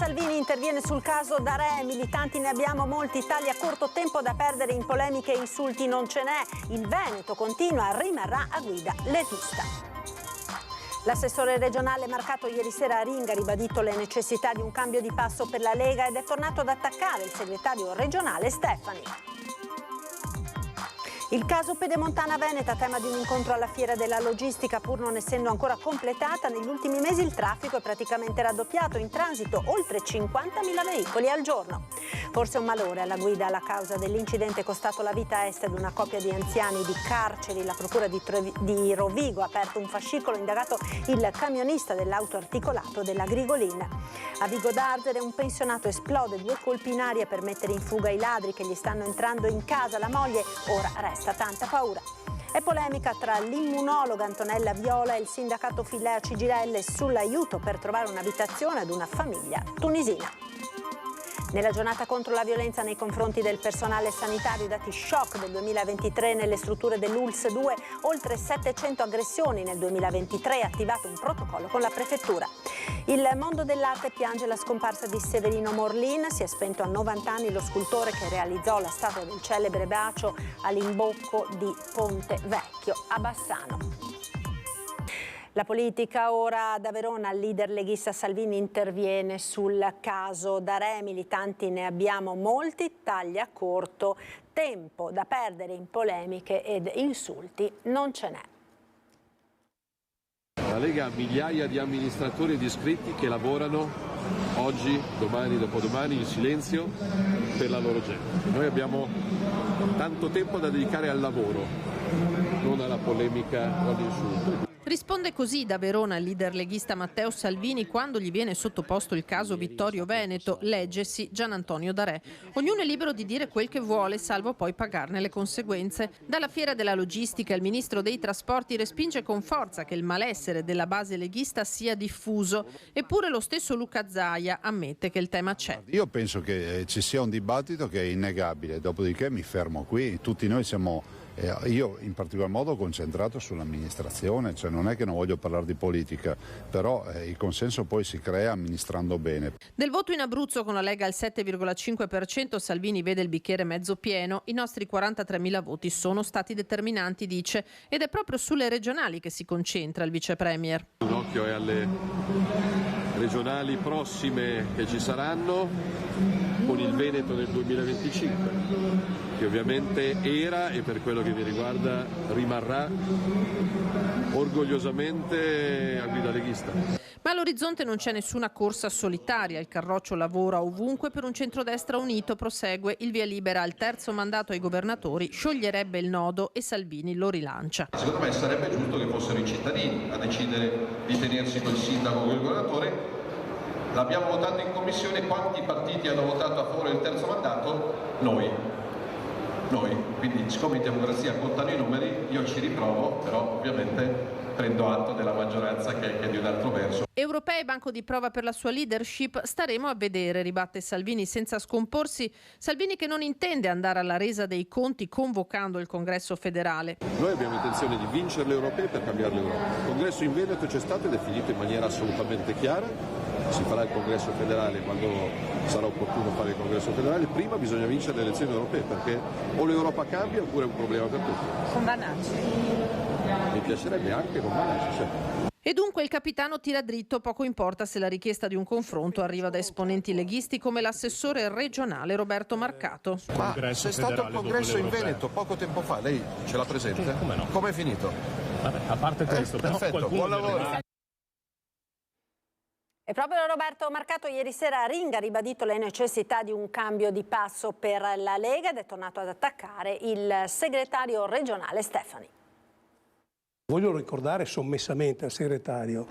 Salvini interviene sul caso Darè, militanti ne abbiamo molti, Italia corto tempo da perdere in polemiche e insulti non ce n'è, il Veneto continua, rimarrà a guida leghista. L'assessore regionale Marcato ieri sera a Ringa ha ribadito le necessità di un cambio di passo per la Lega ed è tornato ad attaccare il segretario regionale Stefani. Il caso Pedemontana Veneta, tema di un incontro alla Fiera della Logistica, pur non essendo ancora completata, negli ultimi mesi il traffico è praticamente raddoppiato, in transito oltre 50.000 veicoli al giorno. Forse un malore alla guida alla causa dell'incidente costato la vita a est ad una coppia di anziani di Carceri. La procura di Rovigo ha aperto un fascicolo, indagato il camionista dell'auto articolato della Grigolin. A Vigo d'Arzere un pensionato esplode 2 colpi in aria per mettere in fuga i ladri che gli stanno entrando in casa. La moglie ora resta tanta paura. È polemica tra l'immunologa Antonella Viola e il sindacato Filea Cigirelle sull'aiuto per trovare un'abitazione ad una famiglia tunisina. Nella giornata contro la violenza nei confronti del personale sanitario, i dati shock del 2023 nelle strutture dell'ULSS 2, oltre 700 aggressioni nel 2023, attivato un protocollo con la prefettura. Il mondo dell'arte piange la scomparsa di Severino Morlin, si è spento a 90 anni lo scultore che realizzò la statua del celebre bacio all'imbocco di Ponte Vecchio a Bassano. La politica ora da Verona, il leader leghista Salvini interviene sul caso Darè, militanti ne abbiamo molti, taglia corto, tempo da perdere in polemiche ed insulti non ce n'è. La Lega ha migliaia di amministratori e di iscritti che lavorano oggi, domani, dopodomani in silenzio per la loro gente. Noi abbiamo tanto tempo da dedicare al lavoro, non alla polemica o all'insulto. Risponde così da Verona il leader leghista Matteo Salvini quando gli viene sottoposto il caso Vittorio Veneto, leggesi Gianantonio Darè. Ognuno è libero di dire quel che vuole, salvo poi pagarne le conseguenze. Dalla Fiera della Logistica il ministro dei Trasporti respinge con forza che il malessere della base leghista sia diffuso. Eppure lo stesso Luca Zaia ammette che il tema c'è. Io penso che ci sia un dibattito che è innegabile, dopodiché mi fermo qui. Tutti noi siamo... io in particolar modo concentrato sull'amministrazione, cioè non è che non voglio parlare di politica, però il consenso poi si crea amministrando bene. Del voto in Abruzzo con la Lega al 7,5%, Salvini vede il bicchiere mezzo pieno, i nostri 43.000 voti sono stati determinanti, dice, ed è proprio sulle regionali che si concentra il vice premier. Un occhio è alle regionali prossime che ci saranno, con il Veneto nel 2025, che ovviamente era e per quello che mi riguarda rimarrà orgogliosamente a guida leghista. Ma all'orizzonte non c'è nessuna corsa solitaria, il Carroccio lavora ovunque per un centrodestra unito, prosegue, il via libera al terzo mandato ai governatori, scioglierebbe il nodo e Salvini lo rilancia. Secondo me sarebbe giusto che fossero i cittadini a decidere di tenersi quel sindaco o quel governatore. L'abbiamo votato in commissione, quanti partiti hanno votato a favore del terzo mandato? Noi. Quindi siccome in democrazia contano i numeri, io ci riprovo, però ovviamente prendo atto della maggioranza che è di un altro verso. Europei, banco di prova per la sua leadership, staremo a vedere, ribatte Salvini senza scomporsi. Salvini che non intende andare alla resa dei conti convocando il congresso federale. Noi abbiamo intenzione di vincere le europee per cambiare l'Europa. Il congresso in Veneto c'è stato ed è finito in maniera assolutamente chiara. Si farà il congresso federale quando sarà opportuno fare il congresso federale. Prima bisogna vincere le elezioni europee, perché o l'Europa cambia oppure è un problema per tutti. Con Vanacci. Mi piacerebbe anche con Vanacci, certo. E dunque il capitano tira dritto, poco importa se la richiesta di un confronto arriva da esponenti leghisti come l'assessore regionale Roberto Marcato. Ma c'è stato il congresso in Veneto poco tempo fa, lei ce l'ha presente? Sì, come no? Com'è finito? Vabbè, a parte questo, però perfetto, buon lavoro. E proprio Roberto Marcato ieri sera a Ringa ha ribadito le necessità di un cambio di passo per la Lega ed è tornato ad attaccare il segretario regionale Stefani. Voglio ricordare sommessamente al segretario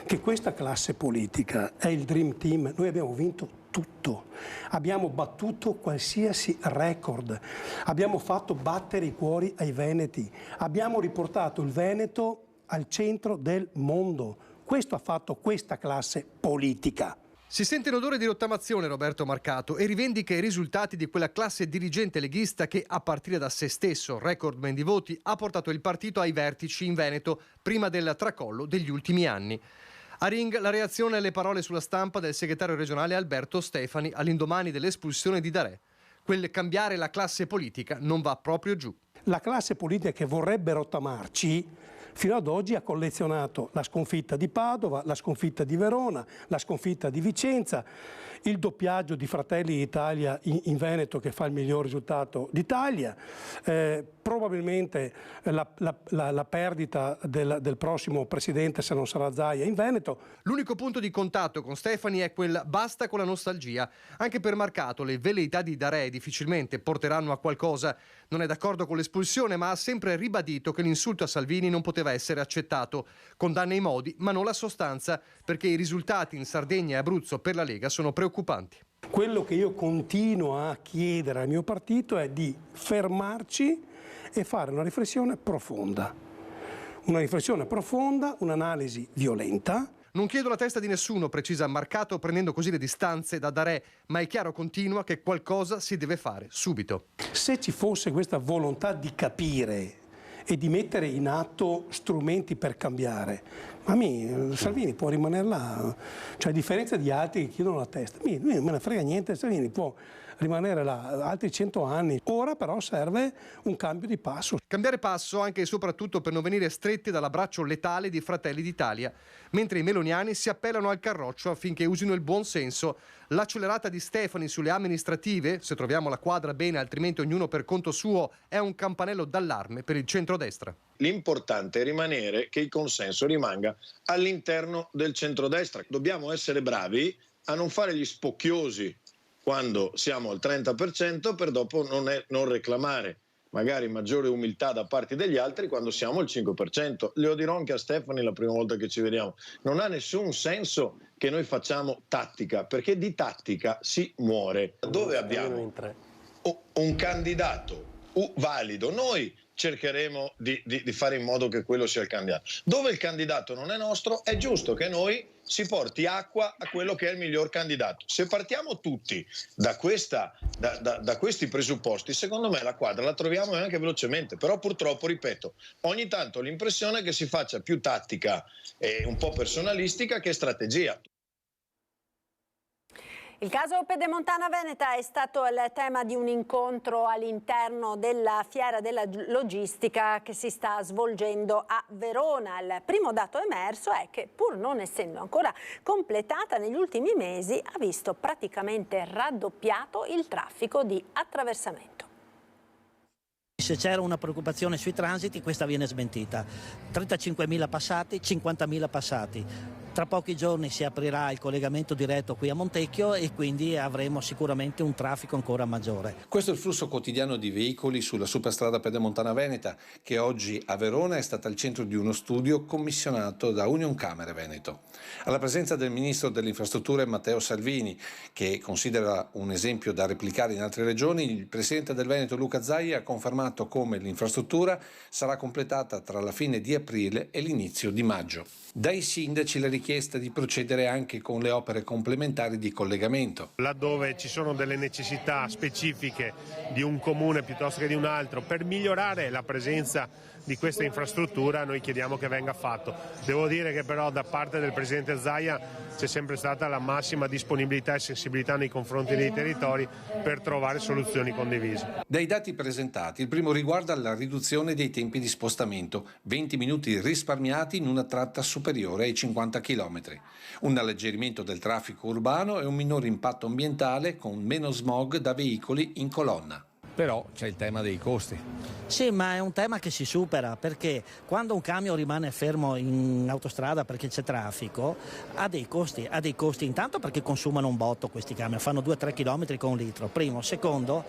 che questa classe politica è il Dream Team. Noi abbiamo vinto tutto, abbiamo battuto qualsiasi record, abbiamo fatto battere i cuori ai veneti, abbiamo riportato il Veneto al centro del mondo. Questo ha fatto questa classe politica. Si sente l'odore di rottamazione Roberto Marcato e rivendica i risultati di quella classe dirigente leghista che, a partire da se stesso, recordman di voti, ha portato il partito ai vertici in Veneto prima del tracollo degli ultimi anni. A Ring la reazione alle parole sulla stampa del segretario regionale Alberto Stefani all'indomani dell'espulsione di Darè. Quel cambiare la classe politica non va proprio giù. La classe politica che vorrebbe rottamarci fino ad oggi ha collezionato la sconfitta di Padova, la sconfitta di Verona, la sconfitta di Vicenza, il doppiaggio di Fratelli d'Italia in Veneto che fa il miglior risultato d'Italia, probabilmente la perdita del prossimo presidente, se non sarà Zaia, in Veneto. L'unico punto di contatto con Stefani è quel basta con la nostalgia. Anche per Marcato le velleità di Darè difficilmente porteranno a qualcosa. Non è d'accordo con l'espulsione, ma ha sempre ribadito che l'insulto a Salvini non poteva essere accettato. Condanna i modi, ma non la sostanza, perché i risultati in Sardegna e Abruzzo per la Lega sono preoccupanti. Quello che io continuo a chiedere al mio partito è di fermarci e fare una riflessione profonda. Una riflessione profonda, un'analisi violenta. Non chiedo la testa di nessuno, precisa Marcato, prendendo così le distanze da Darè, ma è chiaro, continua, che qualcosa si deve fare subito. Se ci fosse questa volontà di capire e di mettere in atto strumenti per cambiare, ma Salvini può rimanere là, cioè a differenza di altri che chiedono la testa, me ne frega niente, Salvini può rimanere là altri 100 anni. Ora però serve un cambio di passo. Cambiare passo anche e soprattutto per non venire stretti dall'abbraccio letale di Fratelli d'Italia, mentre i meloniani si appellano al carroccio affinché usino il buon senso. L'accelerata di Stefani sulle amministrative, se troviamo la quadra bene altrimenti ognuno per conto suo, è un campanello d'allarme per il centrodestra. L'importante è rimanere che il consenso rimanga all'interno del centrodestra. Dobbiamo essere bravi a non fare gli spocchiosi quando siamo al 30% per dopo non reclamare magari maggiore umiltà da parte degli altri quando siamo al 5%. Lo dirò anche a Stefani la prima volta che ci vediamo. Non ha nessun senso che noi facciamo tattica, perché di tattica si muore. Dove abbiamo un candidato valido, noi cercheremo di fare in modo che quello sia il candidato. Dove il candidato non è nostro, è giusto che noi si porti acqua a quello che è il miglior candidato. Se partiamo tutti da questi presupposti, secondo me la quadra la troviamo anche velocemente, però purtroppo, ripeto, ogni tanto ho l'impressione che si faccia più tattica e un po' personalistica che strategia. Il caso Pedemontana Veneta è stato il tema di un incontro all'interno della fiera della logistica che si sta svolgendo a Verona. Il primo dato emerso è che, pur non essendo ancora completata negli ultimi mesi, ha visto praticamente raddoppiato il traffico di attraversamento. Se c'era una preoccupazione sui transiti, questa viene smentita. 35.000 passati, 50.000 passati. Tra pochi giorni si aprirà il collegamento diretto qui a Montecchio e quindi avremo sicuramente un traffico ancora maggiore. Questo è il flusso quotidiano di veicoli sulla superstrada Pedemontana Veneta, che oggi a Verona è stata al centro di uno studio commissionato da Unioncamere Veneto. Alla presenza del ministro delle infrastrutture Matteo Salvini, che considera un esempio da replicare in altre regioni, il presidente del Veneto Luca Zaia ha confermato come l'infrastruttura sarà completata tra la fine di aprile e l'inizio di maggio. Dai sindaci la richiesta di procedere anche con le opere complementari di collegamento. Laddove ci sono delle necessità specifiche di un comune piuttosto che di un altro per migliorare la presenza di questa infrastruttura, noi chiediamo che venga fatto. Devo dire che però da parte del presidente Zaia c'è sempre stata la massima disponibilità e sensibilità nei confronti dei territori per trovare soluzioni condivise. Dai dati presentati, il primo riguarda la riduzione dei tempi di spostamento, 20 minuti risparmiati in una tratta superiore ai 50 km, un alleggerimento del traffico urbano e un minore impatto ambientale con meno smog da veicoli in colonna. Però c'è il tema dei costi. Sì, ma è un tema che si supera, perché quando un camion rimane fermo in autostrada perché c'è traffico ha dei costi intanto perché consumano un botto questi camion, fanno 2-3 km con un litro, primo. Secondo,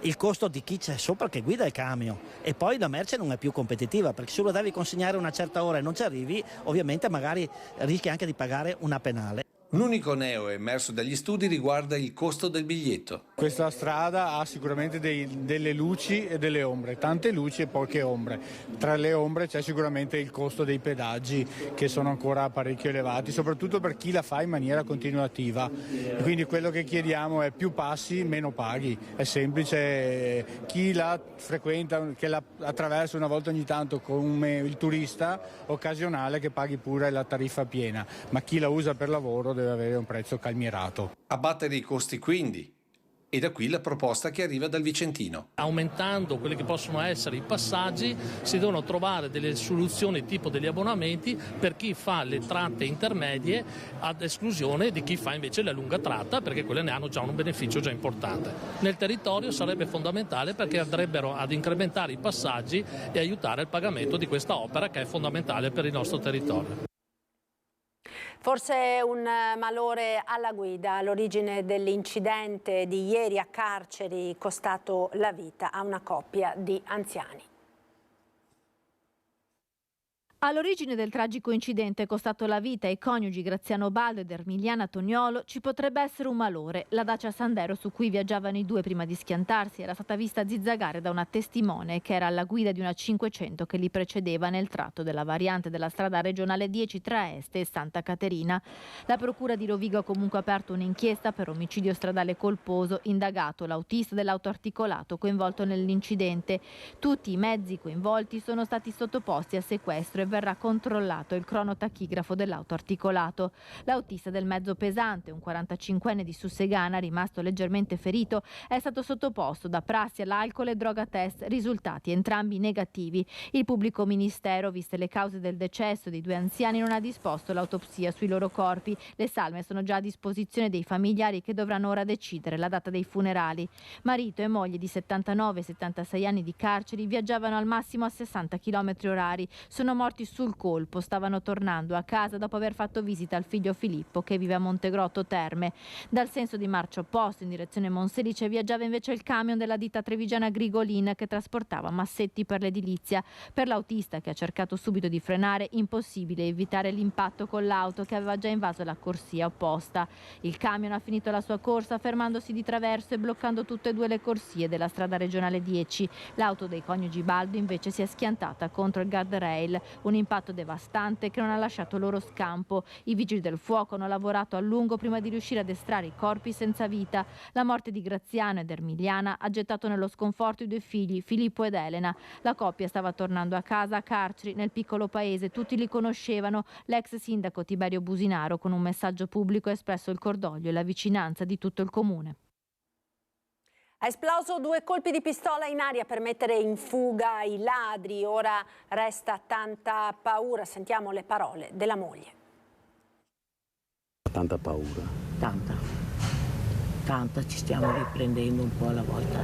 il costo di chi c'è sopra che guida il camion, e poi la merce non è più competitiva, perché se lo devi consegnare una certa ora e non ci arrivi, ovviamente magari rischi anche di pagare una penale. L'unico neo emerso dagli studi riguarda il costo del biglietto. Questa strada ha sicuramente delle luci e delle ombre, tante luci e poche ombre. Tra le ombre c'è sicuramente il costo dei pedaggi, che sono ancora parecchio elevati, soprattutto per chi la fa in maniera continuativa. Quindi quello che chiediamo è più passi, meno paghi. È semplice, chi la frequenta, che la attraversa una volta ogni tanto come il turista occasionale, che paghi pure la tariffa piena, ma chi la usa per lavoro deve avere un prezzo calmierato. Abbattere i costi quindi. E da qui la proposta che arriva dal Vicentino. Aumentando quelli che possono essere i passaggi, si devono trovare delle soluzioni tipo degli abbonamenti per chi fa le tratte intermedie, ad esclusione di chi fa invece la lunga tratta, perché quelle ne hanno già un beneficio già importante. Nel territorio sarebbe fondamentale, perché andrebbero ad incrementare i passaggi e aiutare il pagamento di questa opera che è fondamentale per il nostro territorio. Forse un malore alla guida all'origine dell'incidente di ieri a Carceri, costato la vita a una coppia di anziani. All'origine del tragico incidente costato la vita ai coniugi Graziano Baldo ed Ermiliana Toniolo ci potrebbe essere un malore. La Dacia Sandero su cui viaggiavano i due prima di schiantarsi era stata vista zizzagare da una testimone che era alla guida di una 500 che li precedeva nel tratto della variante della strada regionale 10 tra Este e Santa Caterina. La procura di Rovigo ha comunque aperto un'inchiesta per omicidio stradale colposo, indagato l'autista dell'autoarticolato coinvolto nell'incidente. Tutti i mezzi coinvolti sono stati sottoposti a sequestro e verrà controllato il cronotachigrafo dell'autoarticolato. L'autista del mezzo pesante, un 45enne di Sussegana, rimasto leggermente ferito, è stato sottoposto da prassi all'alcol e droga test, risultati entrambi negativi. Il pubblico ministero, viste le cause del decesso dei due anziani, non ha disposto l'autopsia sui loro corpi. Le salme sono già a disposizione dei familiari, che dovranno ora decidere la data dei funerali. Marito e moglie di 79 e 76 anni di Carceri viaggiavano al massimo a 60 km/h. Sono morti sul colpo, stavano tornando a casa dopo aver fatto visita al figlio Filippo, che vive a Montegrotto Terme. Dal senso di marcia opposto in direzione Monselice viaggiava invece il camion della ditta trevigiana Grigolin, che trasportava massetti per l'edilizia. Per l'autista, che ha cercato subito di frenare, impossibile evitare l'impatto con l'auto che aveva già invaso la corsia opposta. Il camion ha finito la sua corsa fermandosi di traverso e bloccando tutte e due le corsie della strada regionale 10. L'auto dei coniugi Baldo invece si è schiantata contro il guardrail, un impatto devastante che non ha lasciato loro scampo. I vigili del fuoco hanno lavorato a lungo prima di riuscire ad estrarre i corpi senza vita. La morte di Graziano ed Ermiliana ha gettato nello sconforto i due figli, Filippo ed Elena. La coppia stava tornando a casa a Carceri, nel piccolo paese. Tutti li conoscevano. L'ex sindaco Tiberio Businaro, con un messaggio pubblico, ha espresso il cordoglio e la vicinanza di tutto il comune. Ha esploso 2 colpi di pistola in aria per mettere in fuga i ladri. Ora resta tanta paura. Sentiamo le parole della moglie. Tanta paura. Tanta, ci stiamo riprendendo un po' alla volta.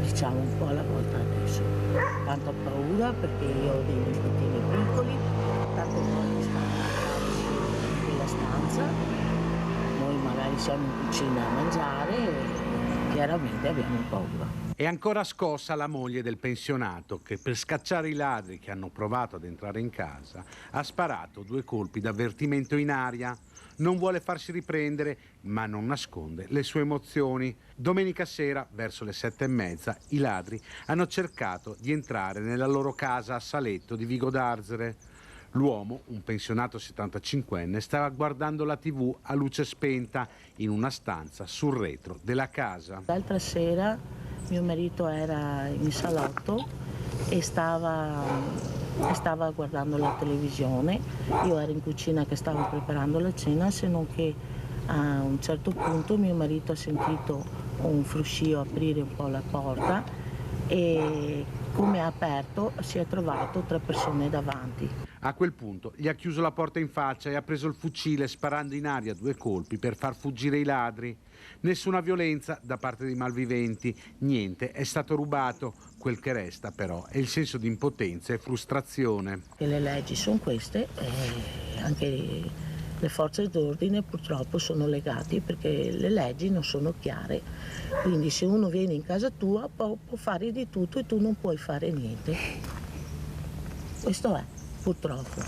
Diciamo un po' alla volta adesso. Tanta paura perché io ho dei nipotini piccoli, tante volte stanno in quella stanza. Noi magari siamo in cucina a mangiare e chiaramente abbiamo paura. È ancora scossa la moglie del pensionato che, per scacciare i ladri che hanno provato ad entrare in casa, ha sparato 2 colpi d'avvertimento in aria. Non vuole farsi riprendere, ma non nasconde le sue emozioni. Domenica sera, verso le 7:30, i ladri hanno cercato di entrare nella loro casa a Saletto di Vigo d'Arzere. L'uomo, un pensionato 75enne, stava guardando la TV a luce spenta in una stanza sul retro della casa. L'altra sera mio marito era in salotto e stava guardando la televisione. Io ero in cucina che stavo preparando la cena, se non che a un certo punto mio marito ha sentito un fruscio aprire un po' la porta e come ha aperto si è trovato 3 persone davanti. A quel punto gli ha chiuso la porta in faccia e ha preso il fucile sparando in aria 2 colpi per far fuggire i ladri. Nessuna violenza da parte dei malviventi, niente è stato rubato. Quel che resta però è il senso di impotenza e frustrazione. E le leggi sono queste e anche le forze d'ordine purtroppo sono legate perché le leggi non sono chiare. Quindi se uno viene in casa tua può fare di tutto e tu non puoi fare niente. Questo è, purtroppo.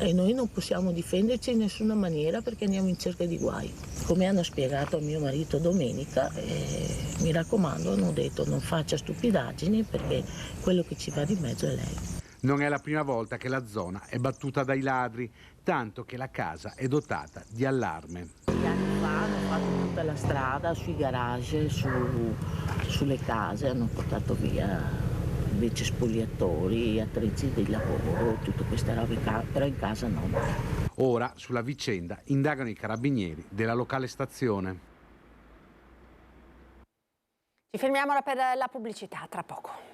e noi non possiamo difenderci in nessuna maniera perché andiamo in cerca di guai. Come hanno spiegato a mio marito domenica, mi raccomando, hanno detto non faccia stupidaggini perché quello che ci va di mezzo è lei. Non è la prima volta che la zona è battuta dai ladri, tanto che la casa è dotata di allarme. Anni fa hanno fatto tutta la strada sui garage, sulle case, hanno portato via invece spogliatori, attrezzi di lavoro, tutte queste robe, però in casa no. Ora sulla vicenda indagano i carabinieri della locale stazione. Ci fermiamo ora per la pubblicità, tra poco.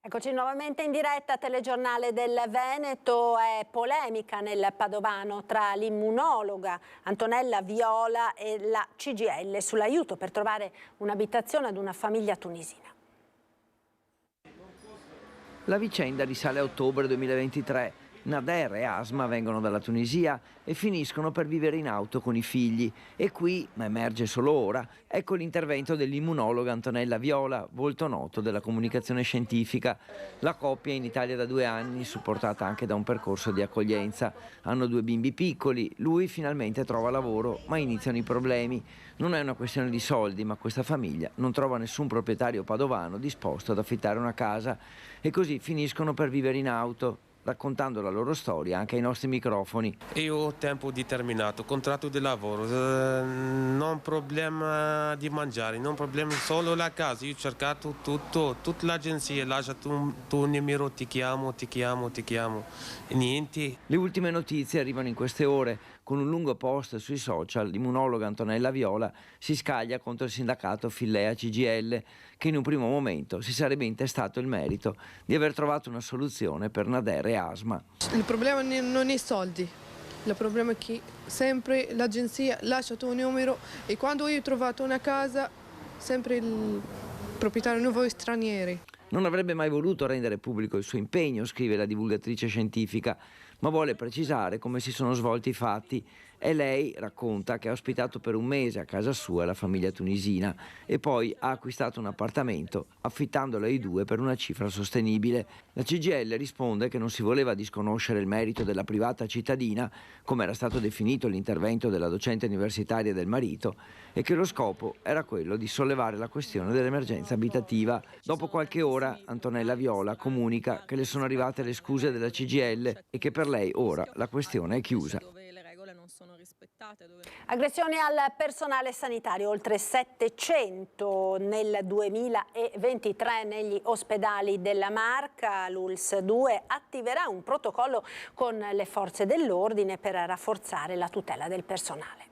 Eccoci nuovamente in diretta, telegiornale del Veneto. È polemica nel Padovano tra l'immunologa Antonella Viola e la CGIL sull'aiuto per trovare un'abitazione ad una famiglia tunisina. La vicenda risale a ottobre 2023. Nader e Asma vengono dalla Tunisia e finiscono per vivere in auto con i figli. E qui, ma emerge solo ora, ecco l'intervento dell'immunologa Antonella Viola, volto noto della comunicazione scientifica. La coppia è in Italia da 2 anni, supportata anche da un percorso di accoglienza. Hanno 2 bimbi piccoli, lui finalmente trova lavoro, ma iniziano i problemi. Non è una questione di soldi, ma questa famiglia non trova nessun proprietario padovano disposto ad affittare una casa e così finiscono per vivere in auto, raccontando la loro storia anche ai nostri microfoni. Io ho tempo determinato, contratto di lavoro, non problema di mangiare, non problema solo la casa. Io ho cercato tutto, tutta l'agenzia, lascia tu numero, ti chiamo, niente. Le ultime notizie arrivano in queste ore. Con un lungo post sui social, l'immunologa Antonella Viola si scaglia contro il sindacato Fillea CGIL, che in un primo momento si sarebbe intestato il merito di aver trovato una soluzione per Nader e Asma. Il problema non è soldi, il problema è che sempre l'agenzia lascia il tuo numero e quando io ho trovato una casa, sempre il proprietario nuovo è straniero. Non avrebbe mai voluto rendere pubblico il suo impegno, scrive la divulgatrice scientifica, ma vuole precisare come si sono svolti i fatti. E lei racconta che ha ospitato per 1 mese a casa sua la famiglia tunisina e poi ha acquistato un appartamento affittandolo ai 2 per una cifra sostenibile. La CGIL risponde che non si voleva disconoscere il merito della privata cittadina, come era stato definito l'intervento della docente universitaria del marito, e che lo scopo era quello di sollevare la questione dell'emergenza abitativa. Dopo qualche ora Antonella Viola comunica che le sono arrivate le scuse della CGIL e che per lei ora la questione è chiusa. Aggressioni al personale sanitario, oltre 700 nel 2023 negli ospedali della Marca. L'ULSS 2 attiverà un protocollo con le forze dell'ordine per rafforzare la tutela del personale.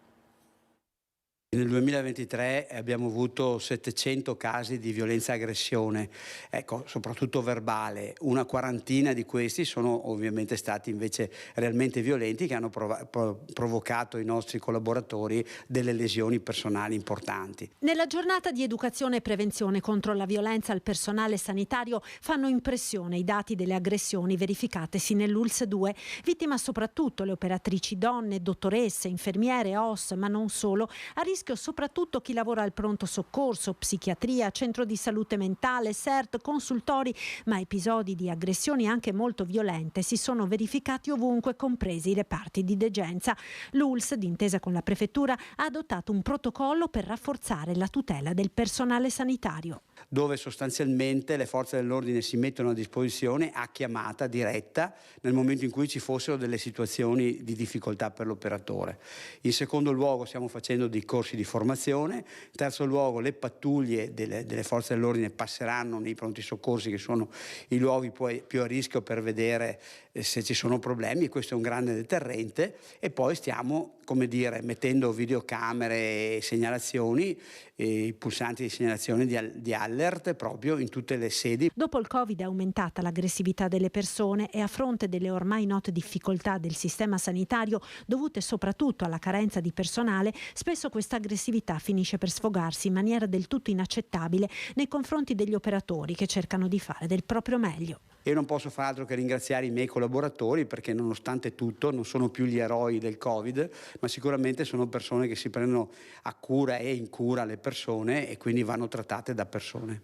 Nel 2023 abbiamo avuto 700 casi di violenza e aggressione, ecco, soprattutto verbale. Una quarantina di questi sono ovviamente stati invece realmente violenti, che hanno provocato ai nostri collaboratori delle lesioni personali importanti. Nella giornata di educazione e prevenzione contro la violenza al personale sanitario fanno impressione i dati delle aggressioni verificatesi nell'ULSS 2, vittima soprattutto le operatrici donne, dottoresse, infermiere, OSS, ma non solo, a rischio soprattutto chi lavora al pronto soccorso, psichiatria, centro di salute mentale, CERT, consultori, ma episodi di aggressioni anche molto violente si sono verificati ovunque, compresi i reparti di degenza. L'ULSS, d'intesa con la prefettura, ha adottato un protocollo per rafforzare la tutela del personale sanitario, dove sostanzialmente le forze dell'ordine si mettono a disposizione a chiamata diretta nel momento in cui ci fossero delle situazioni di difficoltà per l'operatore. In secondo luogo stiamo facendo dei corsi di formazione. In terzo luogo le pattuglie delle forze dell'ordine passeranno nei pronti soccorsi, che sono i luoghi più a rischio, per vedere se ci sono problemi, e questo è un grande deterrente. E poi stiamo, come dire, mettendo videocamere e segnalazioni, i pulsanti di segnalazione di alert proprio in tutte le sedi. Dopo il Covid è aumentata l'aggressività delle persone e a fronte delle ormai note difficoltà del sistema sanitario dovute soprattutto alla carenza di personale, spesso questa aggressività finisce per sfogarsi in maniera del tutto inaccettabile nei confronti degli operatori che cercano di fare del proprio meglio. Io non posso far altro che ringraziare i miei collaboratori, perché nonostante tutto non sono più gli eroi del Covid, ma sicuramente sono persone che si prendono a cura e in cura le persone, e quindi vanno trattate da persone.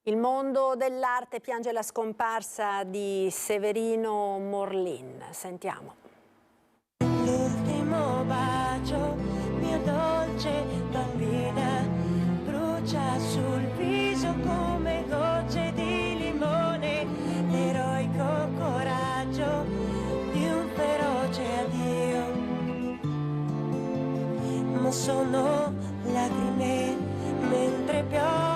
Il mondo dell'arte piange la scomparsa di Severino Morlin. Sentiamo. L'ultimo bacio, mia dolce bambina, brucia sul viso come gocce di limone, l'eroico coraggio di un feroce addio. Ma sono lacrime mentre piove.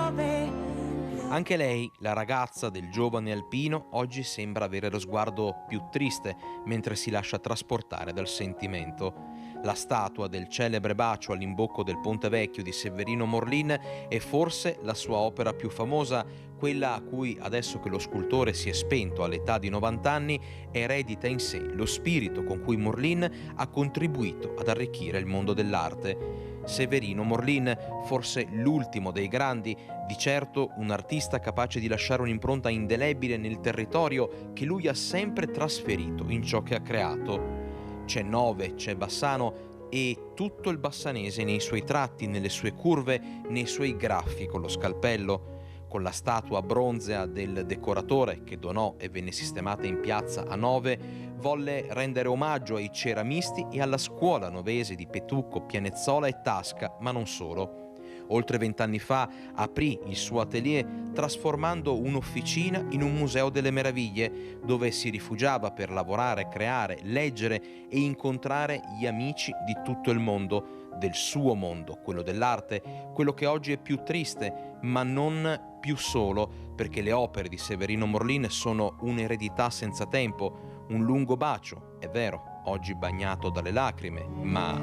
Anche lei, la ragazza del giovane alpino, oggi sembra avere lo sguardo più triste mentre si lascia trasportare dal sentimento. La statua del celebre bacio all'imbocco del Ponte Vecchio di Severino Morlin è forse la sua opera più famosa, quella a cui, adesso che lo scultore si è spento all'età di 90 anni, eredita in sé lo spirito con cui Morlin ha contribuito ad arricchire il mondo dell'arte. Severino Morlin, forse l'ultimo dei grandi, di certo un artista capace di lasciare un'impronta indelebile nel territorio che lui ha sempre trasferito in ciò che ha creato. C'è Nove, c'è Bassano e tutto il bassanese nei suoi tratti, nelle sue curve, nei suoi graffi con lo scalpello. Con la statua bronzea del decoratore che donò e venne sistemata in piazza a Nove, volle rendere omaggio ai ceramisti e alla scuola novese di Petucco, Pianezzola e Tasca, ma non solo. Oltre 20 anni fa aprì il suo atelier trasformando un'officina in un museo delle meraviglie, dove si rifugiava per lavorare, creare, leggere e incontrare gli amici di tutto il mondo, del suo mondo, quello dell'arte, quello che oggi è più triste, ma non più solo, perché le opere di Severino Morlin sono un'eredità senza tempo, un lungo bacio, è vero, oggi bagnato dalle lacrime, ma...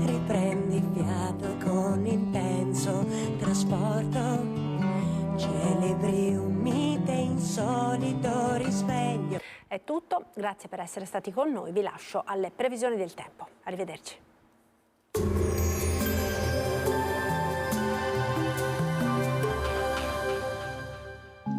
Riprendi fiato con intenso trasporto, celebri un mite insolito risveglio. È tutto, grazie per essere stati con noi, vi lascio alle previsioni del tempo. Arrivederci.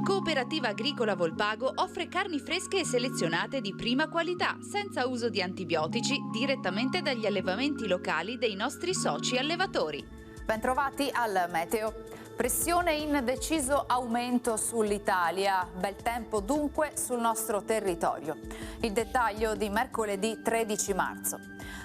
Cooperativa Agricola Volpago offre carni fresche e selezionate di prima qualità, senza uso di antibiotici, direttamente dagli allevamenti locali dei nostri soci allevatori. Bentrovati al Meteo. Pressione in deciso aumento sull'Italia, bel tempo dunque sul nostro territorio. Il dettaglio di mercoledì 13 marzo.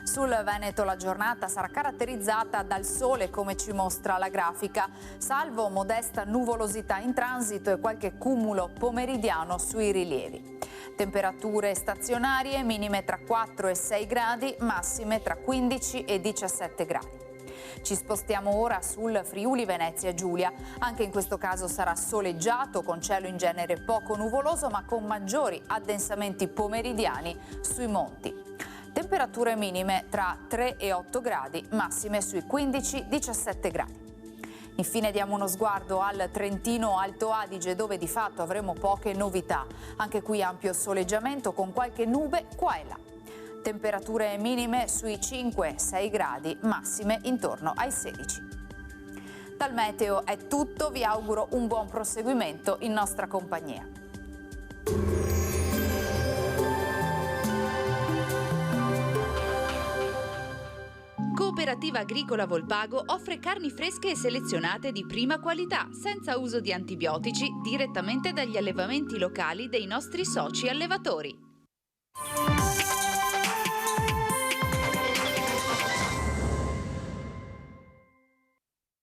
Sul Veneto la giornata sarà caratterizzata dal sole, come ci mostra la grafica, salvo modesta nuvolosità in transito e qualche cumulo pomeridiano sui rilievi. Temperature stazionarie minime tra 4 e 6 gradi, massime tra 15 e 17 gradi. Ci spostiamo ora sul Friuli Venezia Giulia. Anche in questo caso sarà soleggiato, con cielo in genere poco nuvoloso, ma con maggiori addensamenti pomeridiani sui monti. Temperature minime tra 3 e 8 gradi, massime sui 15-17 gradi. Infine diamo uno sguardo al Trentino Alto Adige, dove di fatto avremo poche novità. Anche qui ampio soleggiamento con qualche nube qua e là. Temperature minime sui 5-6 gradi, massime intorno ai 16. Dal Meteo è tutto, vi auguro un buon proseguimento in nostra compagnia. Cooperativa Agricola Volpago offre carni fresche e selezionate di prima qualità, senza uso di antibiotici, direttamente dagli allevamenti locali dei nostri soci allevatori.